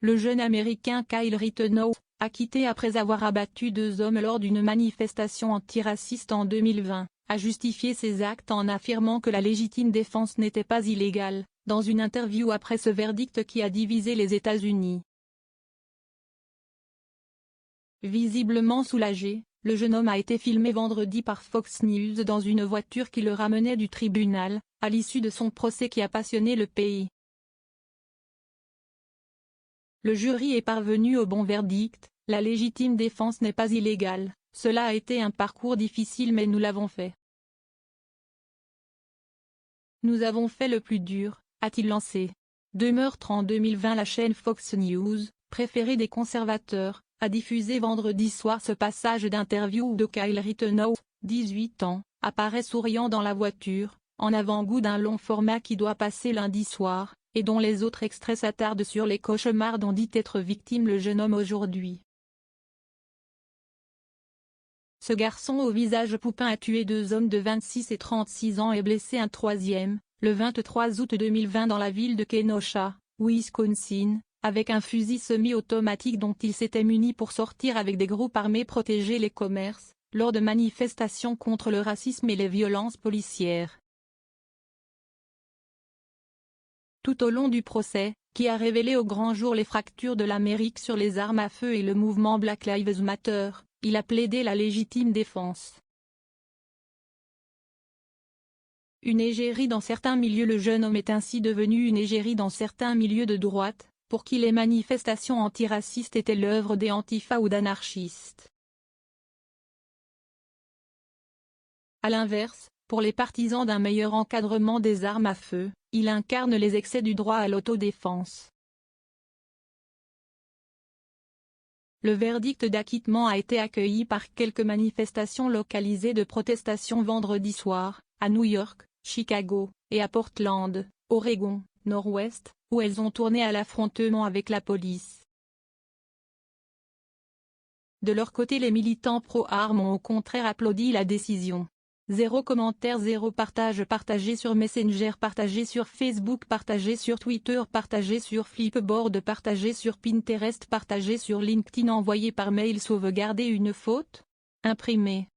Le jeune Américain Kyle Rittenhouse, acquitté après avoir abattu 2 hommes lors d'une manifestation antiraciste en 2020, a justifié ses actes en affirmant que la légitime défense n'était pas illégale, dans une interview après ce verdict qui a divisé les États-Unis. Visiblement soulagé, le jeune homme a été filmé vendredi par Fox News dans une voiture qui le ramenait du tribunal, à l'issue de son procès qui a passionné le pays. Le jury est parvenu au bon verdict, la légitime défense n'est pas illégale, cela a été un parcours difficile mais nous l'avons fait. Nous avons fait le plus dur, a-t-il lancé. 2 meurtres en 2020. La chaîne Fox News, préférée des conservateurs, a diffusé vendredi soir ce passage d'interview où Kyle Rittenhouse, 18 ans, apparaît souriant dans la voiture, en avant-goût d'un long format qui doit passer lundi soir, et dont les autres extraits s'attardent sur les cauchemars dont dit être victime le jeune homme aujourd'hui. Ce garçon au visage poupin a tué 2 hommes de 26 et 36 ans et blessé un 3e, le 23 août 2020 dans la ville de Kenosha, Wisconsin, avec un fusil semi-automatique dont il s'était muni pour sortir avec des groupes armés protéger les commerces, lors de manifestations contre le racisme et les violences policières. Tout au long du procès, qui a révélé au grand jour les fractures de l'Amérique sur les armes à feu et le mouvement Black Lives Matter, il a plaidé la légitime défense. Une égérie dans certains milieux. Le jeune homme est ainsi devenu une égérie dans certains milieux de droite, pour qui les manifestations antiracistes étaient l'œuvre des antifas ou d'anarchistes. À l'inverse, pour les partisans d'un meilleur encadrement des armes à feu, il incarne les excès du droit à l'autodéfense. Le verdict d'acquittement a été accueilli par quelques manifestations localisées de protestation vendredi soir, à New York, Chicago, et à Portland, Oregon, Nord-Ouest, où elles ont tourné à l'affrontement avec la police. De leur côté, les militants pro-armes ont au contraire applaudi la décision. 0 commentaire, 0 partage. Partagé sur Messenger, partagé sur Facebook, partagé sur Twitter, partagé sur Flipboard, partagé sur Pinterest, partagé sur LinkedIn, envoyé par mail. Sauvegarder une faute? Imprimé.